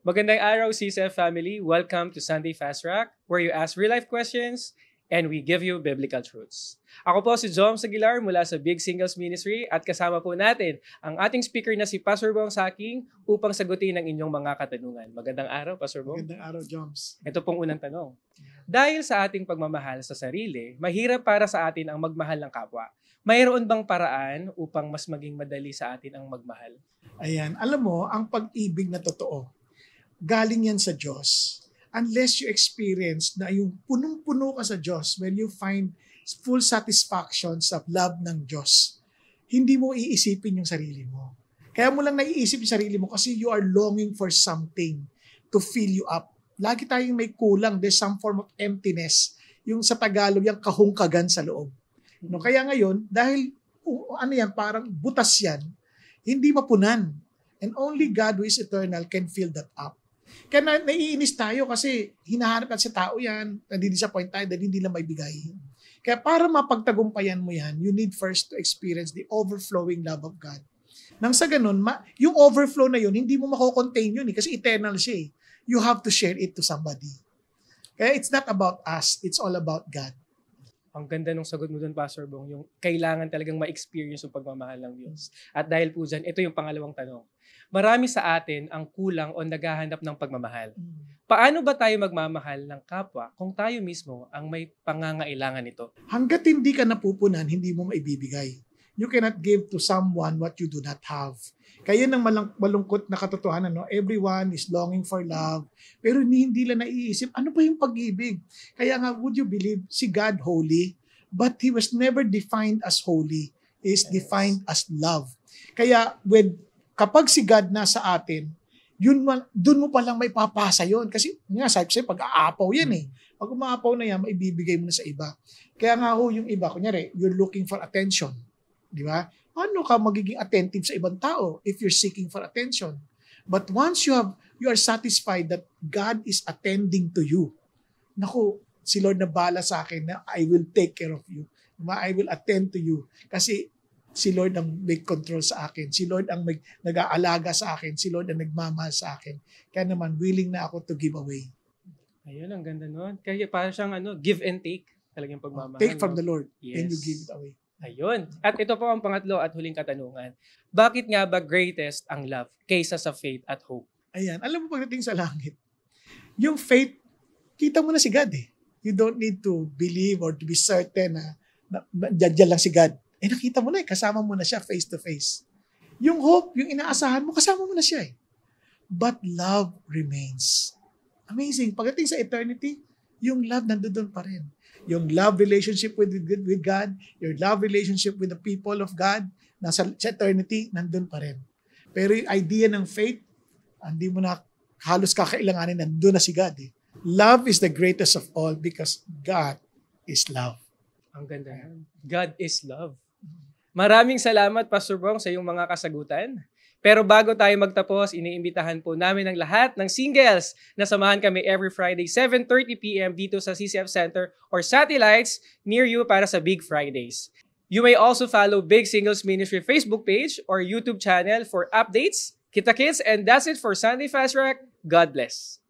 Magandang araw, CCF family. Welcome to Sunday Fast Track, where you ask real-life questions and we give you biblical truths. Ako po si Jom Aguilar mula sa Big Singles Ministry at kasama po natin ang ating speaker na si Pastor Bong Saking upang sagutin ang inyong mga katanungan. Magandang araw, Pastor Bong. Magandang araw, Joms. Ito pong unang tanong. Dahil sa ating pagmamahal sa sarili, mahirap para sa atin ang magmahal ng kapwa. Mayroon bang paraan upang mas maging madali sa atin ang magmahal? Ayan, alam mo, ang pag-ibig na totoo, galing yan sa Diyos. Unless you experience na yung punong-puno ka sa Diyos, where you find full satisfaction sa love ng Diyos, hindi mo iisipin yung sarili mo. Kaya mo lang naiisip yung sarili mo kasi you are longing for something to fill you up. Lagi tayong may kulang. There's some form of emptiness. Yung sa Tagalog, yung kahungkagan sa loob. No, kaya ngayon, dahil parang butas yan, hindi mapunan. And only God who is eternal can fill that up. Kaya naiinis tayo kasi hinahanap natin sa tao yan, nadi-disappoint tayo dahil hindi lang maibigay. Kaya para mapagtagumpayan mo yan, you need first to experience the overflowing love of God. Nang sa ganun, yung overflow na yun, hindi mo mako-contain yun kasi eternal siya eh. You have to share it to somebody. Kaya it's not about us, it's all about God. Ang ganda ng sagot mo dun, Pastor Bong, yung kailangan talagang ma-experience yung pagmamahal ng Diyos. At dahil po dyan, ito yung pangalawang tanong. Marami sa atin ang kulang o naghahanap ng pagmamahal. Paano ba tayo magmamahal ng kapwa kung tayo mismo ang may pangangailangan nito? Hanggat hindi ka napupunan, hindi mo maibibigay. You cannot give to someone what you do not have. Kaya ng malungkot na katotohanan, no? Everyone is longing for love, pero hindi lang naiisip, ano ba yung pag-ibig? Kaya nga, would you believe, si God holy, but He was never defined as holy. He is defined as love. Kaya, kapag si God nasa atin, dun mo palang may papasa yon. Kasi nga, sabi ko sa'yo, pag-aapaw yan eh. Pag umaapaw na yan, maibibigay mo na sa iba. Kaya nga yung iba, kunyari, you're looking for attention. Di ba? Ano ka magiging attentive sa ibang tao if you're seeking for attention? But once you are satisfied that God is attending to you, naku, si Lord na bala sa akin na I will take care of you. I will attend to you. Kasi si Lord ang may control sa akin. Si Lord ang nag-aalaga sa akin. Si Lord ang nagmamahal sa akin. Kaya naman, willing na ako to give away. Ayun, ang ganda nun. Kaya parang siyang give and take. Talagang pagmamahal. Take from the Lord, yes. and you give it away. Ayun. At ito po ang pangatlo at huling katanungan. Bakit nga ba greatest ang love kaysa sa faith at hope? Ayan. Alam mo pagdating sa langit, yung faith, kita mo na si God eh. You don't need to believe or to be certain na dyan lang si God. Nakita mo na eh. Kasama mo na siya face to face. Yung hope, yung inaasahan mo, kasama mo na siya eh. But love remains. Amazing. Pagdating sa eternity, yung love nandoon pa rin. Yung love relationship with God, your love relationship with the people of God, sa eternity, nandun pa rin. Pero yung idea ng faith, hindi mo na halos kakailanganin, nandun na si God eh. Love is the greatest of all because God is love. Ang ganda. God is love. Maraming salamat, Pastor Bong, sa iyong mga kasagutan. Pero bago tayo magtapos, iniimbitahan po namin ang lahat ng singles na samahan kami every Friday, 7:30 p.m. dito sa CCF Center or satellites near you para sa Big Fridays. You may also follow Big Singles Ministry Facebook page or YouTube channel for updates. Kita-kits, and that's it for Sunday Fast Track. God bless.